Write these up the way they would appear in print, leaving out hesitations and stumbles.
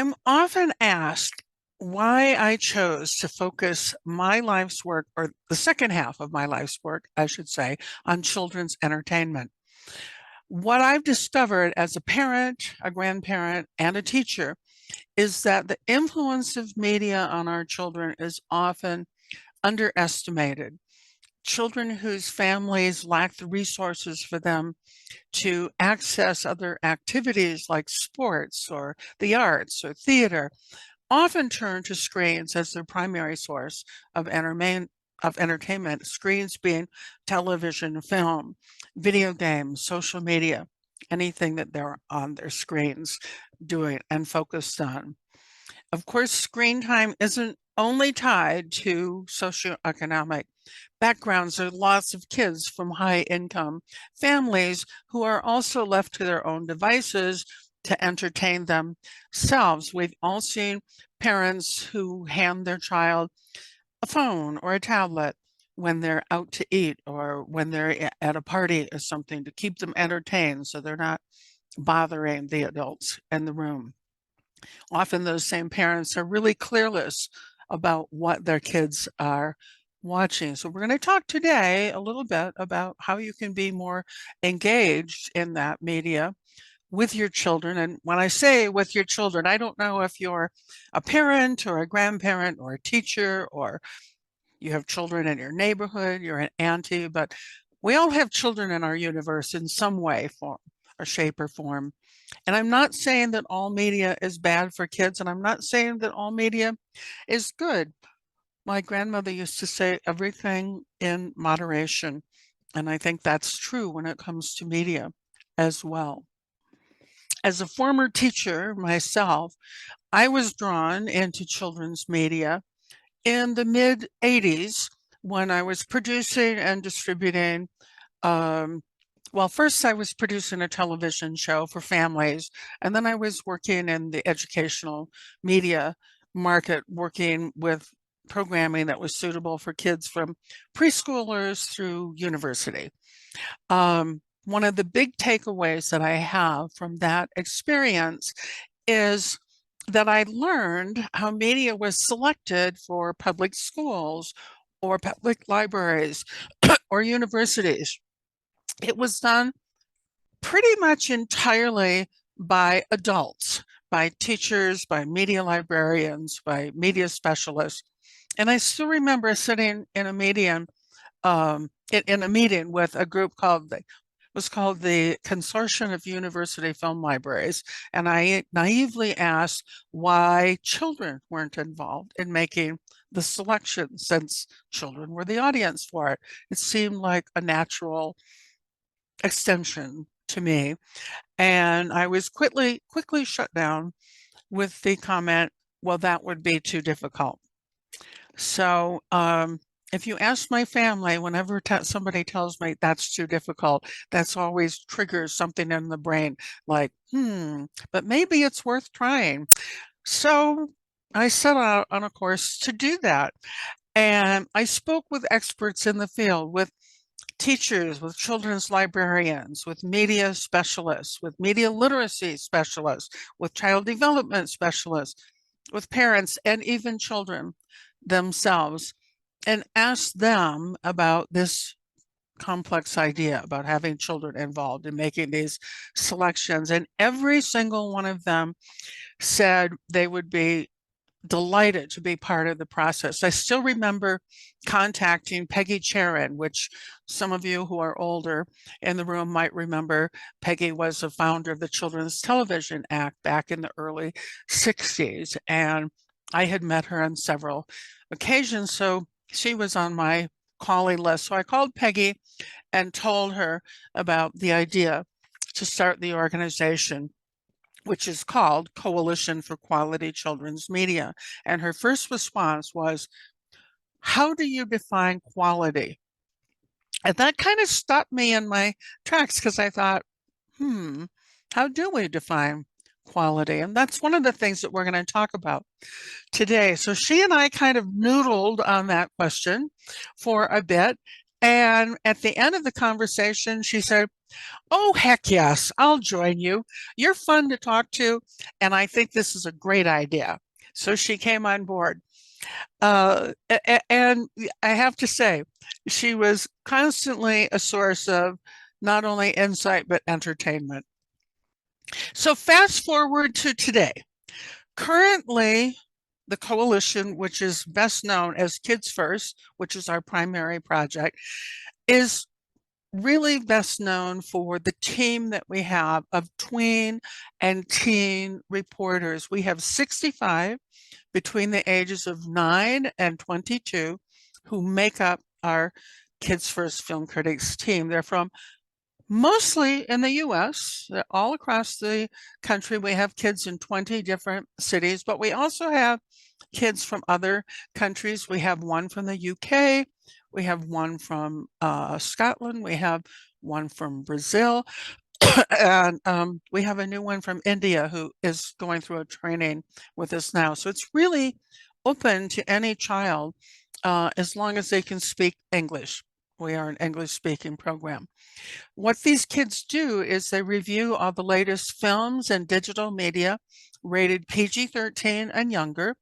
I'm often asked why I chose to focus my life's work, or the second half of my life's work, I should say, on children's entertainment. What I've discovered as a parent, a grandparent, and a teacher is that the influence of media on our children is often underestimated. Children whose families lack the resources for them to access other activities like sports or the arts or theater often turn to screens as their primary source of entertainment, screens being television, film, video games, social media, anything that they're on their screens doing and focused on. Of course, screen time isn't only tied to socioeconomic backgrounds. There are lots of kids from high income families who are also left to their own devices to entertain themselves. We've all seen parents who hand their child a phone or a tablet when they're out to eat or when they're at a party or something to keep them entertained so they're not bothering the adults in the room. Often those same parents are really clueless about what their kids are watching. So we're going to talk today a little bit about how you can be more engaged in that media with your children. And when I say with your children, I don't know if you're a parent or a grandparent or a teacher or you have children in your neighborhood, you're an auntie, but we all have children in our universe in some way, form, or shape or form. And I'm not saying that all media is bad for kids, and I'm not saying that all media is good. My grandmother used to say everything in moderation, and I think that's true when it comes to media as well. As a former teacher myself, I was drawn into children's media in the mid 80s when I was producing and distributing well, first I was producing a television show for families, and then I was working in the educational media market, working with programming that was suitable for kids from preschoolers through university. One of the big takeaways that I have from that experience is that I learned how media was selected for public schools or public libraries or universities. It was done pretty much entirely by adults, by teachers, by media librarians, by media specialists. And I still remember sitting in a meeting, in a meeting with a group called was called the Consortium of University Film Libraries. And I naively asked why children weren't involved in making the selection, since children were the audience for it. It seemed like a natural extension to me. And I was quickly shut down with the comment, well, that would be too difficult. So if you ask my family, whenever somebody tells me that's too difficult, that's always triggers something in the brain like, but maybe it's worth trying. So I set out on a course to do that. And I spoke with experts in the field, with teachers, with children's librarians, with media specialists, with media literacy specialists, with child development specialists, with parents, and even children themselves, and asked them about this complex idea about having children involved in making these selections. And every single one of them said they would be delighted to be part of the process. I still remember contacting Peggy Charon, which some of you who are older in the room might remember. Peggy was a founder of the Children's Television Act back in the early 60s, and I had met her on several occasions, so she was on my calling list. So I called Peggy and told her about the idea to start the organization, which is called Coalition for Quality Children's Media. And her first response was, how do you define quality? And that kind of stopped me in my tracks because I thought, how do we define quality? And that's one of the things that we're going to talk about today. So she and I kind of noodled on that question for a bit. And at the end of the conversation, she said, "Oh, heck yes, I'll join you. You're fun to talk to, and I think this is a great idea." So she came on board. And I have to say, she was constantly a source of not only insight, but entertainment. So fast forward to today. Currently, the coalition, which is best known as Kids First, which is our primary project, is really best known for the team that we have of tween and teen reporters. We have 65 between the ages of 9 and 22 who make up our Kids First Film Critics team. They're from mostly in the US, all across the country. We have kids in 20 different cities, but we also have kids from other countries. We have one from the UK, we have one from Scotland, we have one from Brazil, and we have a new one from India who is going through a training with us now. So it's really open to any child as long as they can speak English. We are an English speaking program. What these kids do is they review all the latest films and digital media rated PG-13 and younger.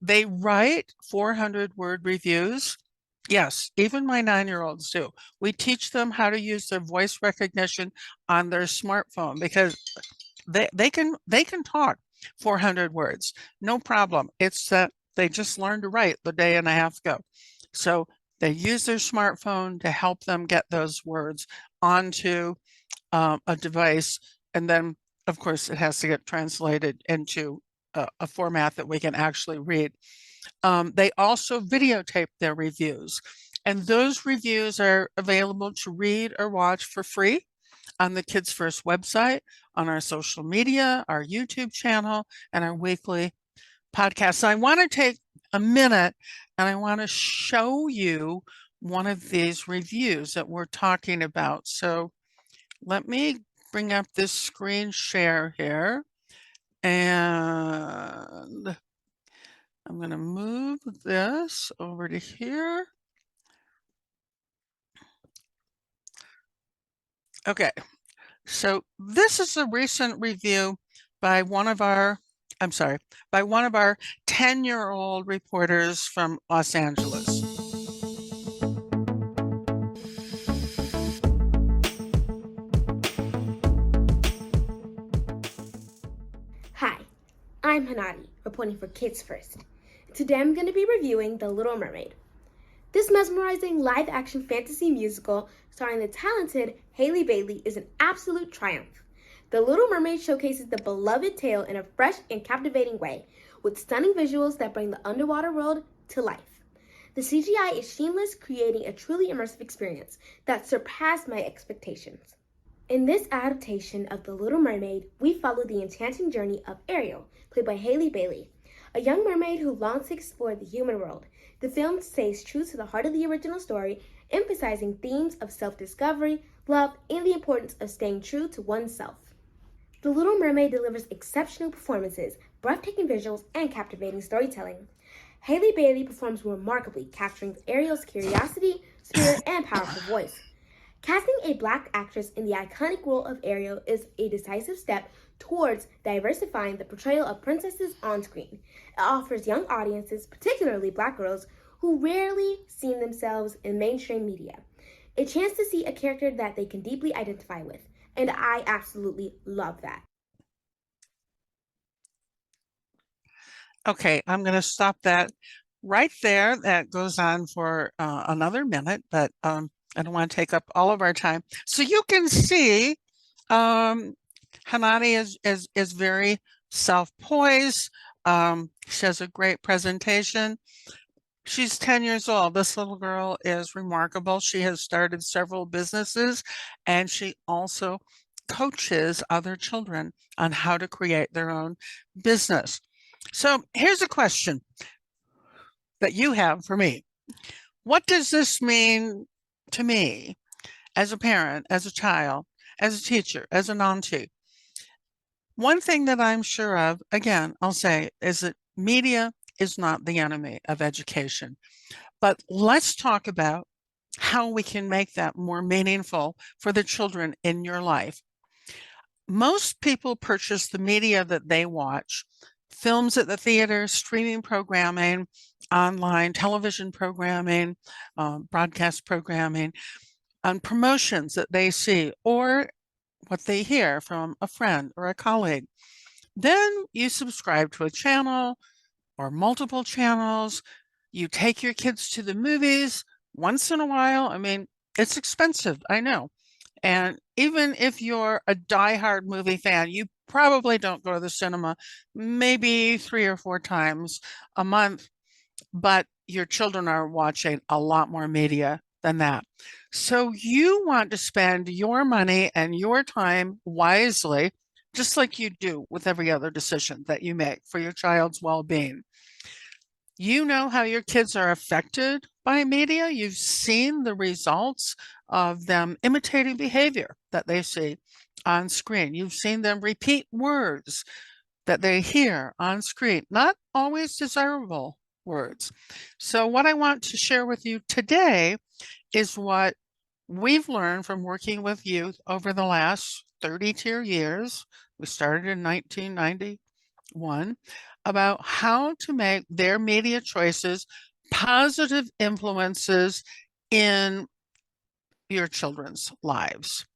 They write 400-word reviews. Yes, even my 9-year-olds do. We teach them how to use their voice recognition on their smartphone because they can talk 400 words, no problem. It's that they just learned to write the day and a half ago. So they use their smartphone to help them get those words onto a device, and then of course it has to get translated into a format that we can actually read. They also videotape their reviews, and those reviews are available to read or watch for free on the Kids First website, on our social media, our YouTube channel, and our weekly podcast. So I want to take a minute and I want to show you one of these reviews that we're talking about. So let me bring up this screen share here, and I'm going to move this over to here. Okay, so this is a recent review by one of our 10-year-old reporters from Los Angeles. Hi, I'm Hanadi, reporting for Kids First. Today I'm going to be reviewing The Little Mermaid. This mesmerizing live-action fantasy musical starring the talented Halle Bailey is an absolute triumph. The Little Mermaid showcases the beloved tale in a fresh and captivating way, with stunning visuals that bring the underwater world to life. The CGI is seamless, creating a truly immersive experience that surpassed my expectations. In this adaptation of The Little Mermaid, we follow the enchanting journey of Ariel, played by Halle Bailey, a young mermaid who longs to explore the human world. The film stays true to the heart of the original story, emphasizing themes of self-discovery, love, and the importance of staying true to oneself. The Little Mermaid delivers exceptional performances, breathtaking visuals, and captivating storytelling. Halle Bailey performs remarkably, capturing Ariel's curiosity, spirit, and powerful voice. Casting a Black actress in the iconic role of Ariel is a decisive step towards diversifying the portrayal of princesses on screen. It offers young audiences, particularly Black girls, who rarely see themselves in mainstream media, a chance to see a character that they can deeply identify with. And I absolutely love that. Okay, I'm going to stop that right there. That goes on for another minute, but I don't want to take up all of our time. So you can see Hanani is very self-poised. She has a great presentation. She's 10 years old. This little girl is remarkable. She has started several businesses, and she also coaches other children on how to create their own business. So here's a question that you have for me. What does this mean to me as a parent, as a child, as a teacher, as an auntie? One thing that I'm sure of, again, I'll say, is that media is not the enemy of education. But let's talk about how we can make that more meaningful for the children in your life. Most people purchase the media that they watch, films at the theater, streaming programming, online television programming, broadcast programming, on promotions that they see or what they hear from a friend or a colleague. Then you subscribe to a channel or multiple channels. You take your kids to the movies once in a while. I mean, it's expensive, I know. And even if you're a diehard movie fan, you probably don't go to the cinema maybe 3 or 4 times a month, but your children are watching a lot more media than that. So you want to spend your money and your time wisely, just like you do with every other decision that you make for your child's well-being. You know how your kids are affected by media. You've seen the results of them imitating behavior that they see on screen. You've seen them repeat words that they hear on screen, not always desirable words. So what I want to share with you today is what we've learned from working with youth over the last 32 years. We started in 1991 about how to make their media choices positive influences in your children's lives.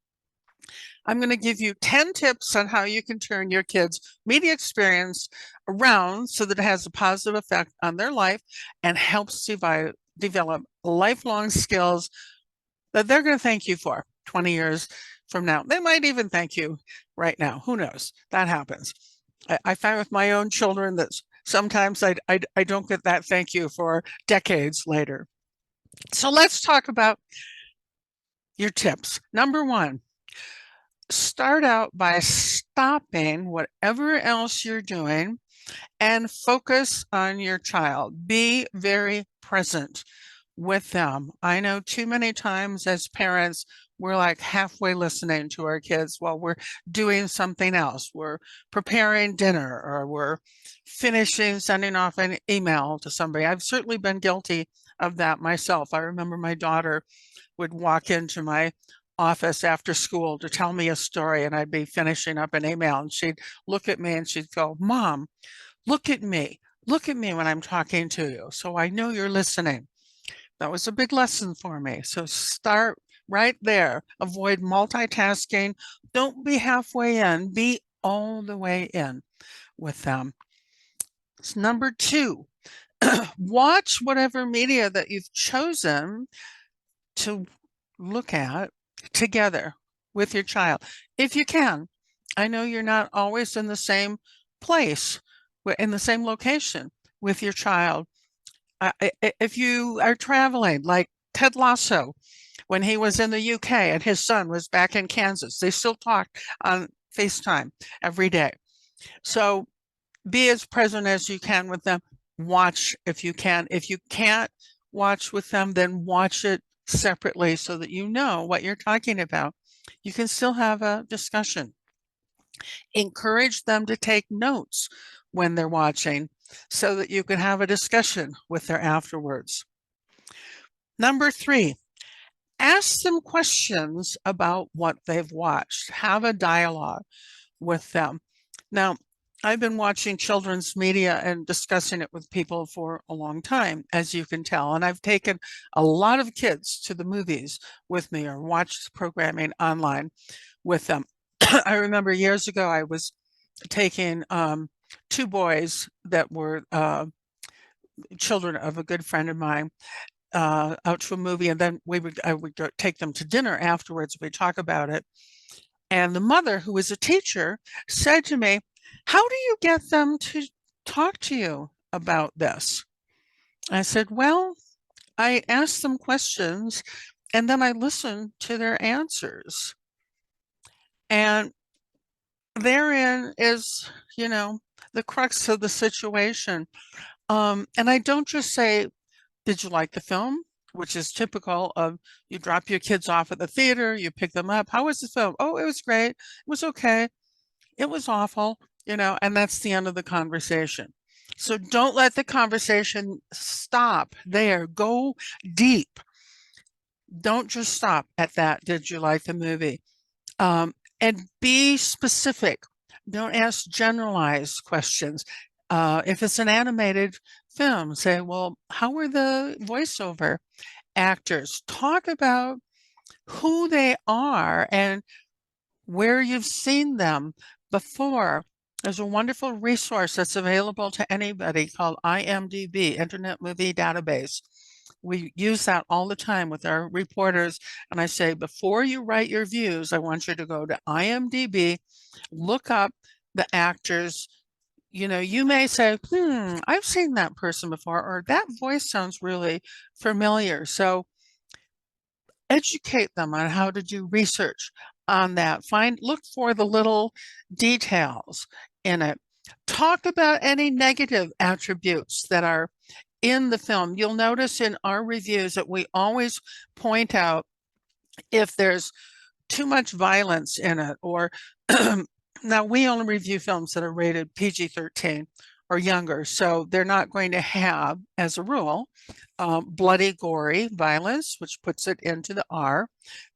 I'm going to give you 10 tips on how you can turn your kids' media experience around so that it has a positive effect on their life and helps develop lifelong skills that they're going to thank you for 20 years from now. They might even thank you right now. Who knows? That happens. I find with my own children that sometimes I don't get that thank you for decades later. So let's talk about your tips. Number one, start out by stopping whatever else you're doing and focus on your child. Be very present with them. I know too many times as parents, we're like halfway listening to our kids while we're doing something else. We're preparing dinner or we're finishing sending off an email to somebody. I've certainly been guilty of that myself. I remember my daughter would walk into my office after school to tell me a story, and I'd be finishing up an email, and she'd look at me and she'd go, "Mom, look at me. Look at me when I'm talking to you. So I know you're listening." That was a big lesson for me. So start right there. Avoid multitasking. Don't be halfway in. Be all the way in with them. It's number two, watch whatever media that you've chosen to look at together with your child, if you can. I know you're not always in the same place, in the same location with your child. If you are traveling, like Ted Lasso, when he was in the UK and his son was back in Kansas, they still talk on FaceTime every day. So be as present as you can with them. Watch if you can. If you can't watch with them, then watch it separately so that you know what you're talking about. You can still have a discussion. Encourage them to take notes when they're watching so that you can have a discussion with them afterwards. Number three, ask them questions about what they've watched. Have a dialogue with them. Now, I've been watching children's media and discussing it with people for a long time, as you can tell. And I've taken a lot of kids to the movies with me or watched programming online with them. I remember years ago, I was taking 2 boys that were children of a good friend of mine out to a movie, and then I would go take them to dinner afterwards. We'd talk about it. And the mother, who was a teacher, said to me, "How do you get them to talk to you about this?" I said, "Well, I ask them questions and then I listen to their answers." And therein is, the crux of the situation. And I don't just say, "Did you like the film?" Which is typical of you drop your kids off at the theater, you pick them up. "How was the film?" "Oh, it was great. It was okay. It was awful," and that's the end of the conversation. So don't let the conversation stop there. Go deep. Don't just stop at that. Did you like the movie? And be specific. Don't ask generalized questions. If it's an animated film, say, well, how were the voiceover actors? Talk about who they are and where you've seen them before. There's a wonderful resource that's available to anybody called IMDb, Internet Movie Database. We use that all the time with our reporters. And I say, before you write your views, I want you to go to IMDb, look up the actors. You know, you may say, I've seen that person before, or that voice sounds really familiar. So educate them on how to do research on that. Look for the little details in it. Talk about any negative attributes that are in the film. You'll notice in our reviews that we always point out if there's too much violence in it, or now we only review films that are rated PG-13 or younger, so they're not going to have, as a rule, bloody, gory violence, which puts it into the R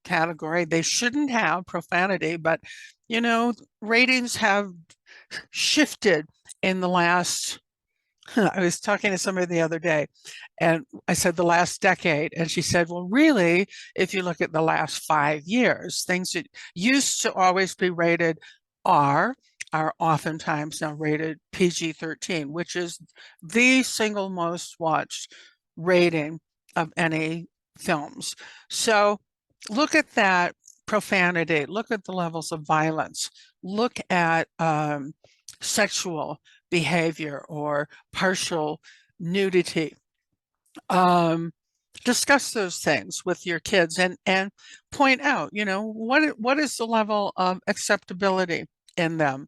category. They shouldn't have profanity, but you know, ratings have shifted in the last. I was talking to somebody the other day and I said the last decade, and she said, well, really, if you look at the last 5 years, things that used to always be rated R are oftentimes now rated PG-13, which is the single most watched rating of any films. So look at that profanity, look at the levels of violence, look at sexual behavior or partial nudity. Discuss those things with your kids and point out, you know, what is the level of acceptability in them.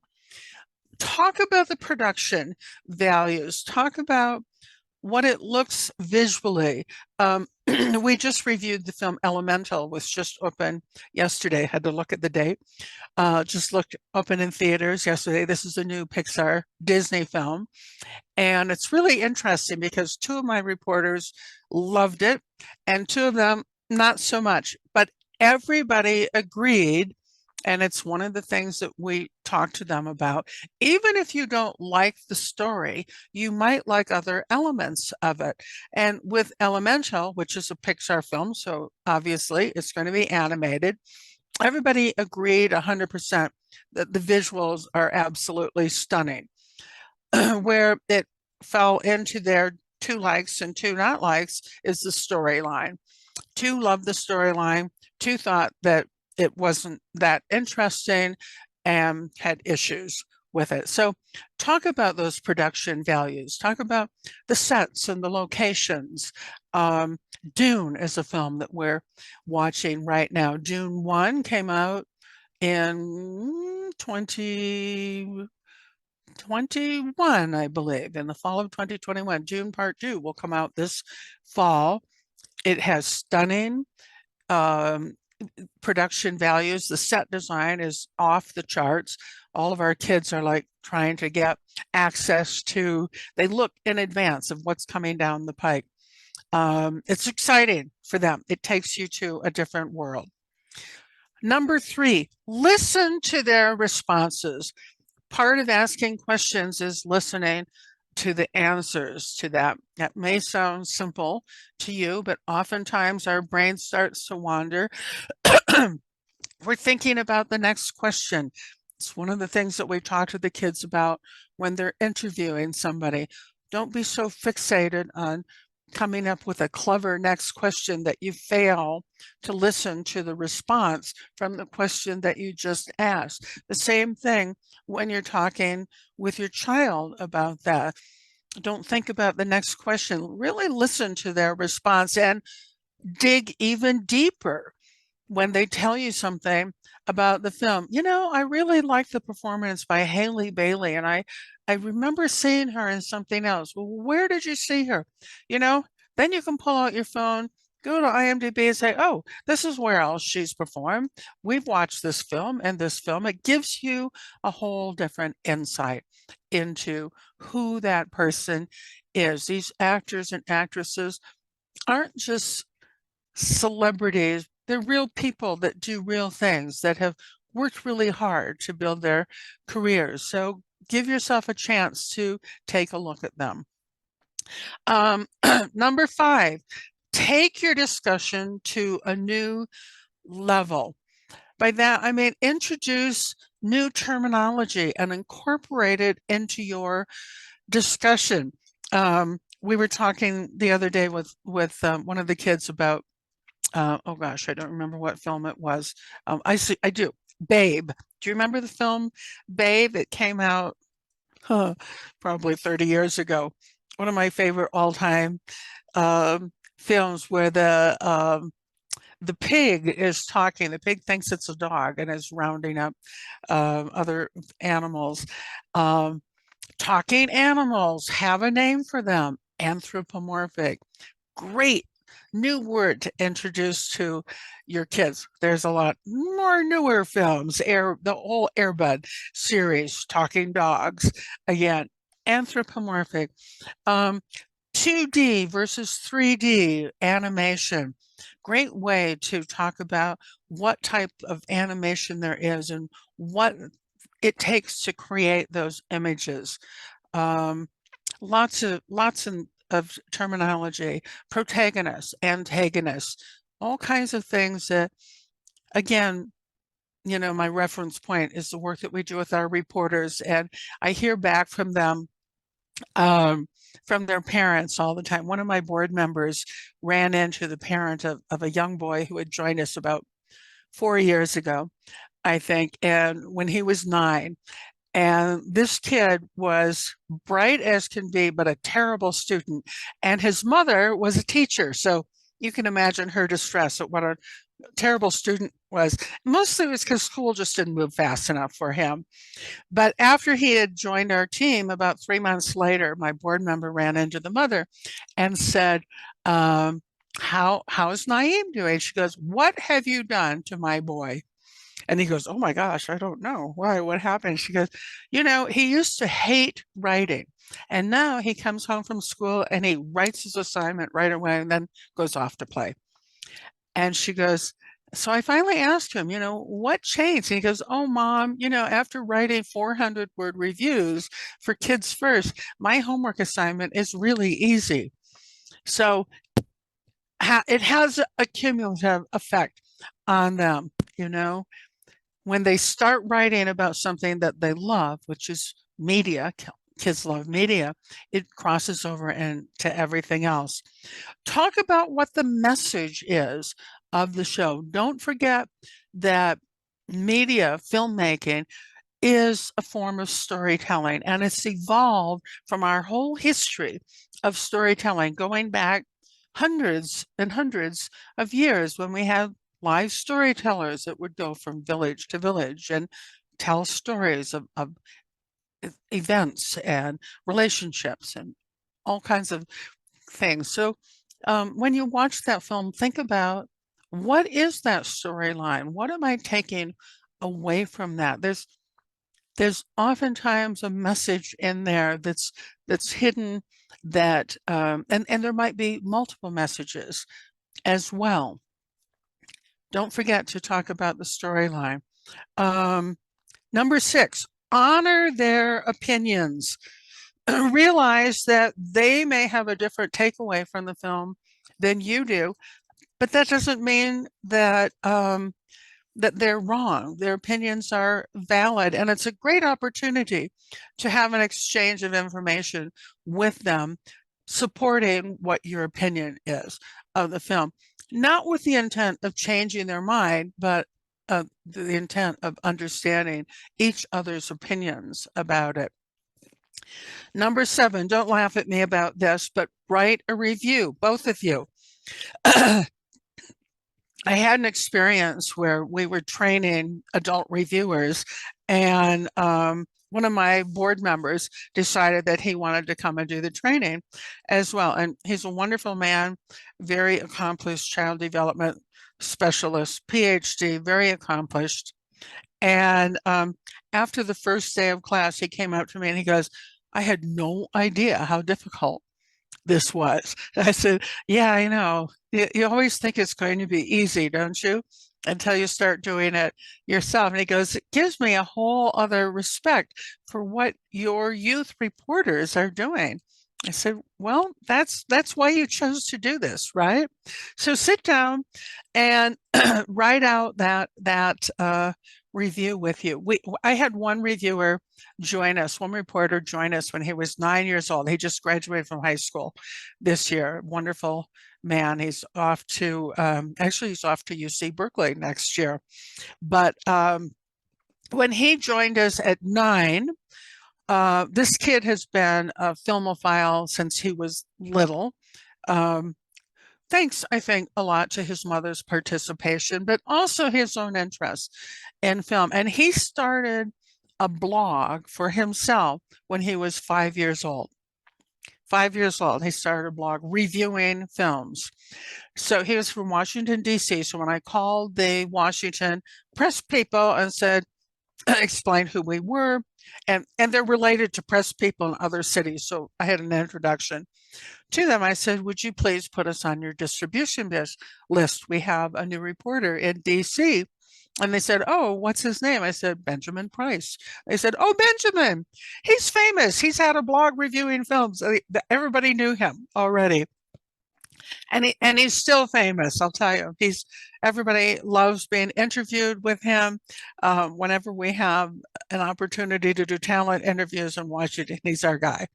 Talk about the production values. Talk about what it looks visually. We just reviewed the film Elemental, was just open yesterday. Had to look at the date. Just looked open in theaters yesterday. This is a new Pixar Disney film. And it's really interesting because two of my reporters loved it and two of them not so much. But everybody agreed. And it's one of the things that we talk to them about. Even if you don't like the story, you might like other elements of it. And with Elemental, which is a Pixar film, so obviously it's going to be animated, everybody agreed 100% that the visuals are absolutely stunning. Where it fell into their 2 likes and 2 not likes is the storyline. 2 loved the storyline, 2 thought that it wasn't that interesting and had issues with it. So talk about those production values. Talk about the sets and the locations. Dune is a film that we're watching right now. Dune 1 came out in 2021, I believe, in the fall of 2021. Dune Part 2 will come out this fall. It has stunning production values. The set design is off the charts. All of our kids are like trying to get access to, they look in advance of what's coming down the pike. It's exciting for them. It takes you to a different world. Number 3, listen to their responses. Part of asking questions is listening to the answers to that. That may sound simple to you, but oftentimes our brain starts to wander. We're thinking about the next question. It's one of the things that we talk to the kids about when they're interviewing somebody. Don't be so fixated on coming up with a clever next question that you fail to listen to the response from the question that you just asked. The same thing when you're talking with your child about that. Don't think about the next question. Really listen to their response and dig even deeper when they tell you something about the film. You know, I really like the performance by Haley Bailey, and I remember seeing her in something else. Well, where did you see her? You know, then you can pull out your phone, go to IMDb and say, oh, this is where else she's performed. We've watched this film and this film. It gives you a whole different insight into who that person is. These actors and actresses aren't just celebrities. They're real people that do real things, that have worked really hard to build their careers. So give yourself a chance to take a look at them. Number 5, take your discussion to a new level. By that, I mean introduce new terminology and incorporate it into your discussion. We were talking the other day with one of the kids about, oh gosh, I don't remember what film it was. I do. Babe. Do you remember the film Babe? It came out probably 30 years ago. One of my favorite all-time films where the pig is talking. The pig thinks it's a dog and is rounding up other animals. Talking animals, have a name for them. Anthropomorphic. Great new word to introduce to your kids. There's a lot more newer films, the whole Air Bud series, Talking Dogs. Again, anthropomorphic. 2D versus 3D animation. Great way to talk about what type of animation there is and what it takes to create those images. Lots of terminology, protagonists, antagonists, all kinds of things that, again, you know, my reference point is the work that we do with our reporters, and I hear back from them, from their parents all the time. One of my board members ran into the parent of a young boy who had joined us about 4 years ago, I think, and when he was 9. And this kid was bright as can be, but a terrible student. And his mother was a teacher. So you can imagine her distress at what a terrible student was. Mostly it was because school just didn't move fast enough for him. But after he had joined our team, about 3 months later, my board member ran into the mother and said, how is Naeem doing? She goes, what have you done to my boy? And he goes, oh my gosh, I don't know. Why? What happened? She goes, you know, he used to hate writing. And now he comes home from school and he writes his assignment right away and then goes off to play. And she goes, so I finally asked him, you know, what changed? And he goes, oh, Mom, you know, after writing 400-word reviews for Kids First, my homework assignment is really easy. So it has a cumulative effect on them, you know. When they start writing about something that they love, which is media, kids love media, it crosses over into everything else. Talk about what the message is of the show. Don't forget that media, filmmaking, is a form of storytelling, and it's evolved from our whole history of storytelling, going back hundreds and hundreds of years when we had live storytellers that would go from village to village and tell stories of events and relationships and all kinds of things. So when you watch that film, think about, what is that storyline? What am I taking away from that? There's oftentimes a message in there that's hidden, that and there might be multiple messages as well. Don't forget to talk about the storyline. Number 6, honor their opinions. Realize that they may have a different takeaway from the film than you do, but that doesn't mean that that they're wrong. Their opinions are valid, and it's a great opportunity to have an exchange of information with them, supporting what your opinion is of the film, not with the intent of changing their mind, but the intent of understanding each other's opinions about it. Number 7, don't laugh at me about this, but write a review, both of you. I had an experience where we were training adult reviewers, and one of my board members decided that he wanted to come and do the training as well. And he's a wonderful man, very accomplished child development specialist, PhD, very accomplished. And after the first day of class, he came up to me and he goes, I had no idea how difficult this was. I said, yeah, I know. You always think it's going to be easy, don't you? Until you start doing it yourself. And he goes, it gives me a whole other respect for what your youth reporters are doing. I said, well, that's why you chose to do this, right? So sit down and write out that review with you. I had one reviewer join us, one reporter join us when he was 9 years old. He just graduated from high school this year. Wonderful man. He's off to actually he's off to UC Berkeley next year. But when he joined us at 9, this kid has been a filmophile since he was little. Thanks, I think, a lot to his mother's participation, but also his own interest in film. And he started a blog for himself when he was 5 years old. 5 years old, he started a blog reviewing films. So he was from Washington, D.C. So when I called the Washington press people and said, explained who we were, and they're related to press people in other cities. So I had an introduction to them. I said, would you please put us on your distribution list? We have a new reporter in DC. And they said, oh, what's his name? I said, Benjamin Price. They said, oh, Benjamin, he's famous. He's had a blog reviewing films. Everybody knew him already. And he's still famous, I'll tell you. Everybody loves being interviewed with him. Whenever we have an opportunity to do talent interviews in Washington, he's our guy.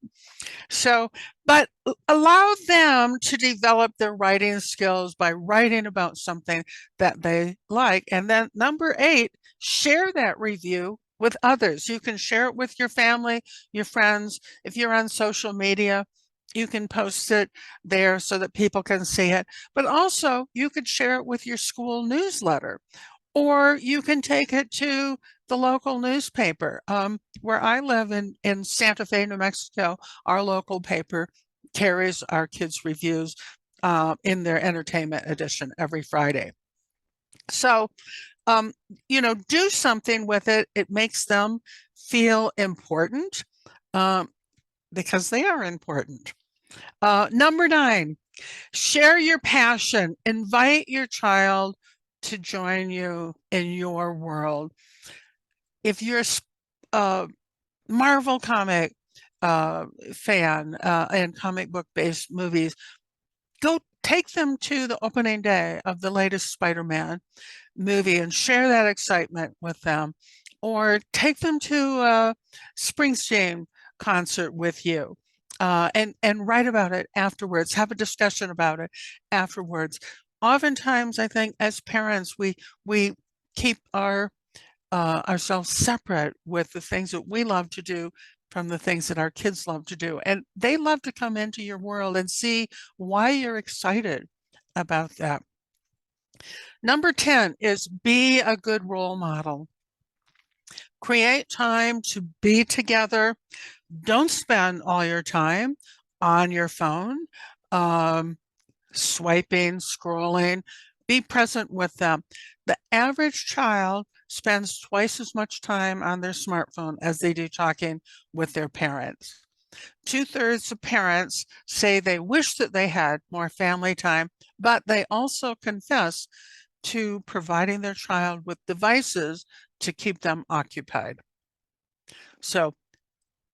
So, but allow them to develop their writing skills by writing about something that they like. And then number 8, share that review with others. You can share it with your family, your friends. If you're on social media, you can post it there so that people can see it. But also, you could share it with your school newsletter, or you can take it to the local newspaper. Where I live in Santa Fe, New Mexico, our local paper carries our kids' reviews in their entertainment edition every Friday. So, do something with it. It makes them feel important because they are important. Number 9, share your passion. Invite your child to join you in your world. If you're a Marvel comic fan and comic book based movies, go take them to the opening day of the latest Spider-Man movie and share that excitement with them, or take them to a Springsteen concert with you. And write about it afterwards, have a discussion about it afterwards. Oftentimes, I think as parents, we keep ourselves separate with the things that we love to do from the things that our kids love to do. And they love to come into your world and see why you're excited about that. Number 10 is be a good role model. Create time to be together. Don't spend all your time on your phone, swiping, scrolling. Be present with them. The average child spends twice as much time on their smartphone as they do talking with their parents. 2/3 of parents say they wish that they had more family time, but they also confess to providing their child with devices to keep them occupied. So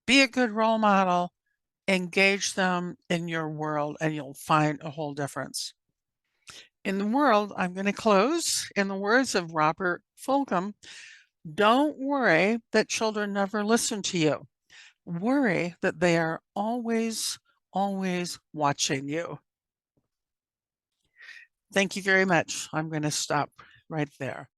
be a good role model, engage them in your world, and you'll find a whole difference. In the world, I'm going to close in the words of Robert Fulghum, don't worry that children never listen to you. Worry that they are always, always watching you. Thank you very much. I'm going to stop right there.